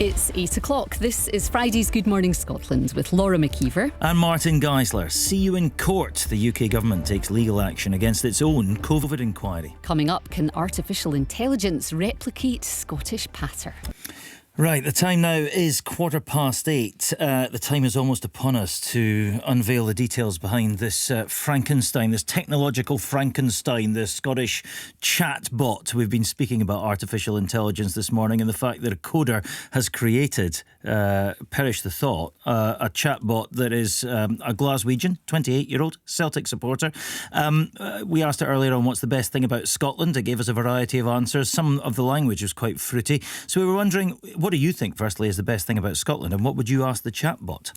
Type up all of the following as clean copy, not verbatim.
It's 8 o'clock. This is Friday's Good Morning Scotland with Laura McKeever. And Martin Geisler. See you in court. The UK government takes legal action against its own COVID inquiry. Coming up, can artificial intelligence replicate Scottish patter? Right, the time now is 8:15. The time is almost upon us to unveil the details behind this Frankenstein, this technological Frankenstein, the Scottish chatbot. We've been speaking about artificial intelligence this morning and the fact that a coder has created, perish the thought, a chatbot that is a Glaswegian, 28-year-old Celtic supporter. We asked her earlier on what's the best thing about Scotland. It gave us a variety of answers. Some of the language was quite fruity. So we were wondering, what do you think, firstly, is the best thing about Scotland? And what would you ask the chatbot?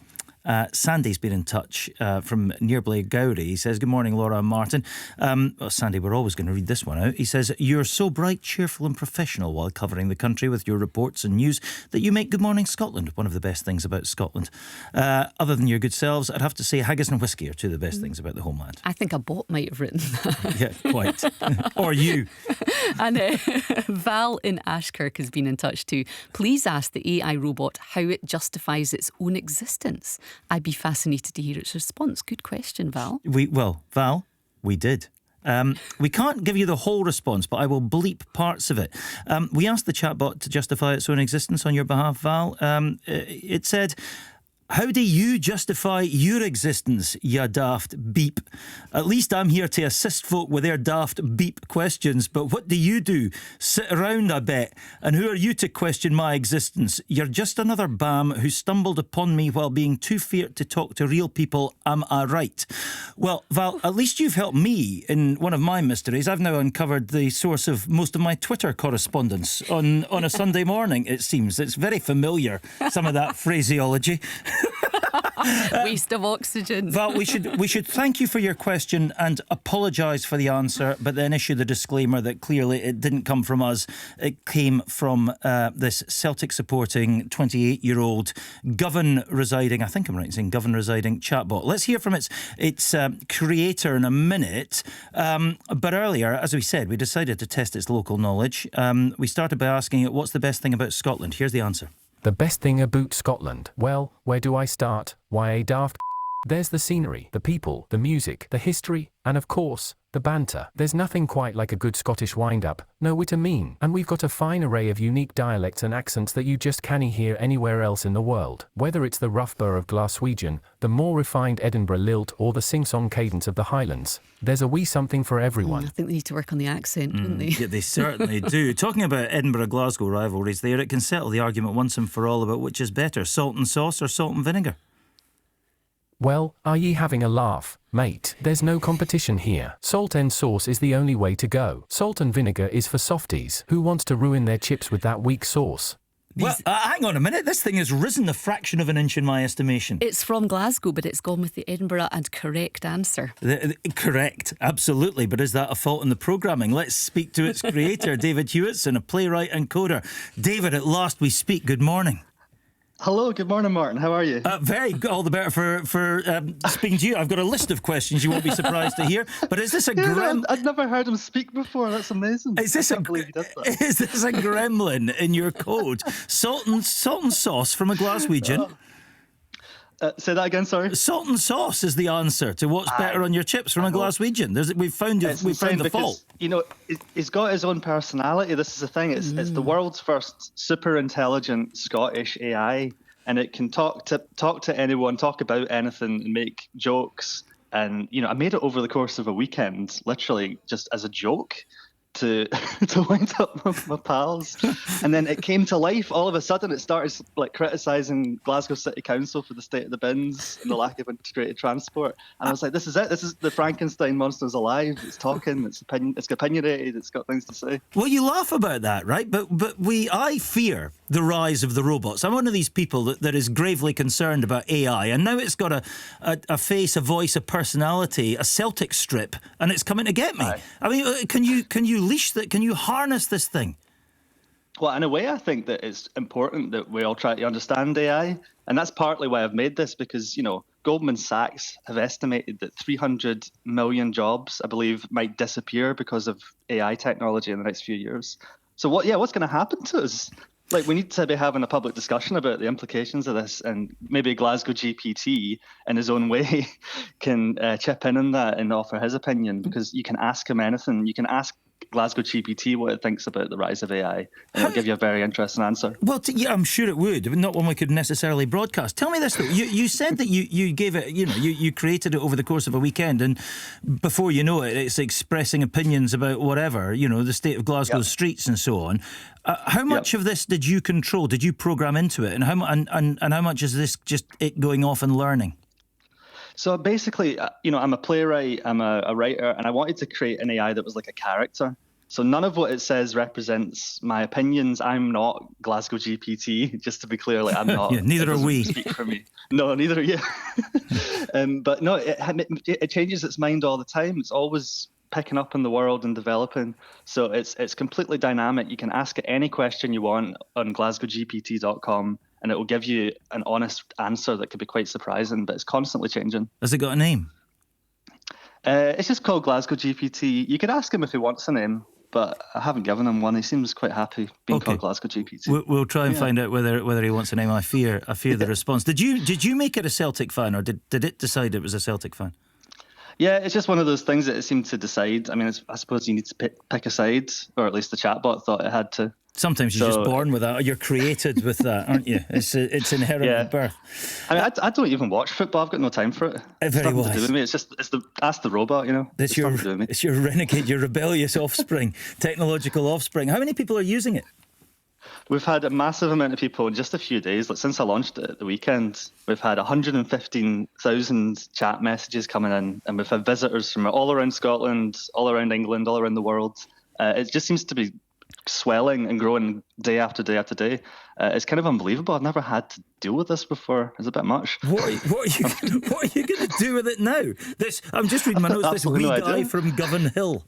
Sandy's been in touch from near Gowrie. He says, good morning, Laura and Martin. Well, Sandy, we're always going to read this one out. He says, you're so bright, cheerful and professional while covering the country with your reports and news that you make Good Morning Scotland one of the best things about Scotland. Other than your good selves, I'd have to say haggis and whiskey are two of the best things about the homeland. I think a bot might have written that. Yeah, quite. Or you. And Val in Ashkirk has been in touch too. Please ask the AI robot how it justifies its own existence. I'd be fascinated to hear its response. Good question, Val. Val, we did. We can't give you the whole response, but I will bleep parts of it. We asked the chatbot to justify its own existence on your behalf, Val. It said, how do you justify your existence, ya daft beep? At least I'm here to assist folk with their daft beep questions, but what do you do? Sit around, I bet. And who are you to question my existence? You're just another bam who stumbled upon me while being too feared to talk to real people. Am I right? Well, Val, at least you've helped me in one of my mysteries. I've now uncovered the source of most of my Twitter correspondence on a Sunday morning, it seems. It's very familiar, some of that phraseology. Waste of oxygen. Val, we should thank you for your question and apologise for the answer, but then issue the disclaimer that clearly it didn't come from us. It came from this Celtic supporting 28-year-old Govan residing, I think I'm right in saying Govan residing chatbot. Let's hear from its creator in a minute. But earlier, as we said, we decided to test its local knowledge. We started by asking it, what's the best thing about Scotland? Here's the answer. The best thing about Scotland? Well, where do I start? Why a daft? There's the scenery, the people, the music, the history, and of course, the banter. There's nothing quite like a good Scottish wind-up, know what I mean? And we've got a fine array of unique dialects and accents that you just can't hear anywhere else in the world. Whether it's the rough burr of Glaswegian, the more refined Edinburgh lilt, or the sing-song cadence of the Highlands, there's a wee something for everyone. I think they need to work on the accent, don't they? Yeah, they certainly do. Talking about Edinburgh-Glasgow rivalries there, it can settle the argument once and for all about which is better, salt and sauce or salt and vinegar. Well, are ye having a laugh, mate? There's no competition here. Salt and sauce is the only way to go. Salt and vinegar is for softies who wants to ruin their chips with that weak sauce. Well, hang on a minute. This thing has risen a fraction of an inch in my estimation. It's from Glasgow, but it's gone with the Edinburgh and correct answer. Correct, absolutely. But is that a fault in the programming? Let's speak to its creator, David Hewitson, a playwright and coder. David, at last we speak. Good morning. Hello, good morning, Martin. How are you? Very good. All the better for speaking to you. I've got a list of questions you won't be surprised to hear. But is this a I'd never heard him speak before. That's amazing. Is this a gremlin in your code? Salt and sauce from a Glaswegian. Say that again, sorry. Salt and sauce is the answer to what's better on your chips from a Glaswegian. We've found the fault. You know, he's got his own personality. This is the thing. It's the world's first super intelligent Scottish AI, and it can talk to anyone, talk about anything, and make jokes. And I made it over the course of a weekend, literally just as a joke, to wind up with my pals. And then it came to life. All of a sudden it started criticising Glasgow City Council for the state of the bins and the lack of integrated transport. And I was like, this is it. This is the Frankenstein monster's alive. It's talking, it's opinionated, it's got things to say. Well, you laugh about that, right? But I fear the rise of the robots. I'm one of these people that is gravely concerned about AI, and now it's got a face, a voice, a personality, a Celtic strip, and it's coming to get me. Right. I mean, can you leash that? Can you harness this thing? Well, in a way, I think that it's important that we all try to understand AI, and that's partly why I've made this, because Goldman Sachs have estimated that 300 million jobs, I believe, might disappear because of AI technology in the next few years. So what's going to happen to us? like, we need to be having a public discussion about the implications of this, and maybe GlasgowGPT, in his own way, can chip in on that and offer his opinion, because you can ask him anything. You can ask GlasgowGPT what it thinks about the rise of AI, and it'll give you a very interesting answer. Well, yeah, I'm sure it would. Not one we could necessarily broadcast. Tell me this, though. You said that you gave it, you created it over the course of a weekend, and before you know it, it's expressing opinions about whatever, the state of Glasgow's streets and so on. How much of this did you control? Did you program into it? And how much is this just it going off and learning? So basically, I'm a playwright, I'm a writer, and I wanted to create an AI that was like a character. So none of what it says represents my opinions. I'm not GlasgowGPT, just to be clear. Like, I'm not. Yeah, neither are we. Speak for me. No, neither are you. But no, it changes its mind all the time. It's always picking up in the world and developing. So it's completely dynamic. You can ask it any question you want on GlasgowGPT.com. And it will give you an honest answer that could be quite surprising, but it's constantly changing. Has it got a name? It's just called GlasgowGPT. You could ask him if he wants a name, but I haven't given him one. He seems quite happy being called GlasgowGPT. We'll try and find out whether he wants a name. I fear the response. Did you make it a Celtic fan, or did it decide it was a Celtic fan? Yeah, it's just one of those things that it seemed to decide. I mean, I suppose you need to pick a side, or at least the chatbot thought it had to. Sometimes you're just born with that, or you're created with that, aren't you? It's inherent at birth. I mean, I don't even watch football. I've got no time for it. Very wise. To do with me. Ask the robot, It's your renegade, your rebellious offspring, technological offspring. How many people are using it? We've had a massive amount of people in just a few days. Like, since I launched it at the weekend, we've had 115,000 chat messages coming in, and we've had visitors from all around Scotland, all around England, all around the world. It just seems to be swelling and growing day after day after day. It's kind of unbelievable. I've never had to deal with this before. It's a bit much. What are you going to do with it now? I'm just reading my notes. This wee guy from Govan Hill.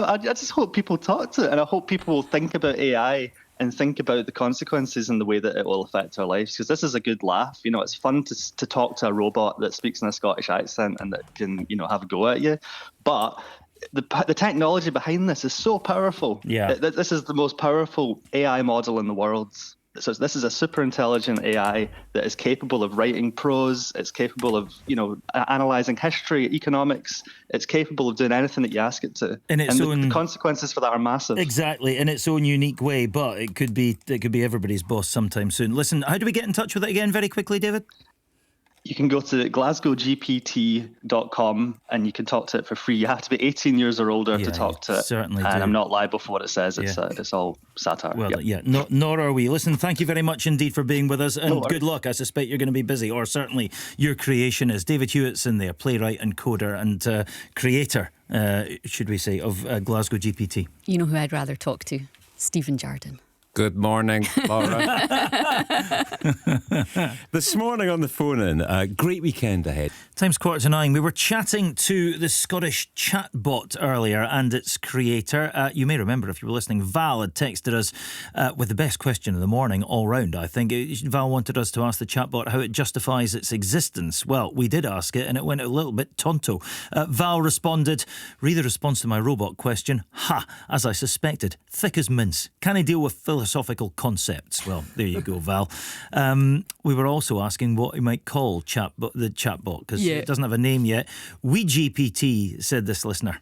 I just hope people talk to it, and I hope people will think about AI and think about the consequences and the way that it will affect our lives. Because this is a good laugh. It's fun to talk to a robot that speaks in a Scottish accent and that can, have a go at you. But the technology behind this is so powerful. Yeah. This is the most powerful AI model in the world. So this is a super intelligent AI that is capable of writing prose. It's capable of, analysing history, economics. It's capable of doing anything that you ask it to. The consequences for that are massive. Exactly, in its own unique way. But it could be everybody's boss sometime soon. Listen, how do we get in touch with it again very quickly, David? You can go to GlasgowGPT.com and you can talk to it for free. You have to be 18 years or older to talk to it. Certainly and do. I'm not liable for what it says. It's all satire. Well, nor are we. Listen, thank you very much indeed for being with us, and good luck. I suspect you're going to be busy, or certainly your creation is. David Hewitson there, playwright and coder and creator, should we say, of GlasgowGPT. You know who I'd rather talk to? Stephen Jardine. Good morning, Laura. This morning on the phone-in, great weekend ahead. Time's 8:45. We were chatting to the Scottish chatbot earlier and its creator. You may remember, if you were listening, Val had texted us with the best question of the morning all round, I think. Val wanted us to ask the chatbot how it justifies its existence. Well, we did ask it and it went a little bit tonto. Val responded, read the response to my robot question. As I suspected, thick as mince. Can I deal with philosophical concepts? Well, there you go, Val. We were also asking what we might call the chatbot, because it doesn't have a name yet. WeGPT, said this listener.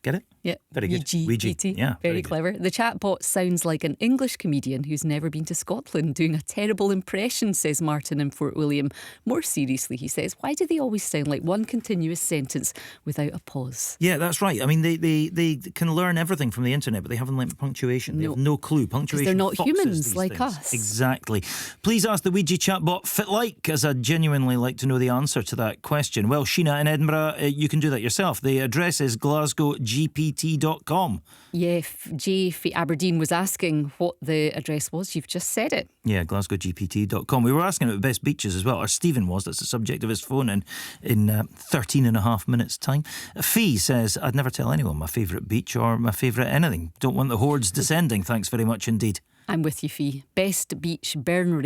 Get it? Yeah, very good. WeGPT. Yeah, very clever. The chatbot sounds like an English comedian who's never been to Scotland doing a terrible impression, says Martin in Fort William. More seriously, he says, why do they always sound like one continuous sentence without a pause? Yeah, that's right. I mean, they can learn everything from the internet, but they haven't learned punctuation. They have no clue. Punctuation. They're not humans like things. us. Exactly. Please ask the Ouija chatbot fit-like, as I'd genuinely like to know the answer to that question. Well, Sheena in Edinburgh, you can do that yourself. The address is GlasgowGPT.com. Yeah, Jay Aberdeen was asking what the address was. You've just said it. Yeah, GlasgowGPT.com. We were asking about the best beaches as well, or Stephen was. That's the subject of his phone in 13 and a half minutes' time. Fee says, I'd never tell anyone my favourite beach or my favourite anything. Don't want the hordes descending. Thanks very much indeed. I'm with you, Fee. Best beach, Bernray.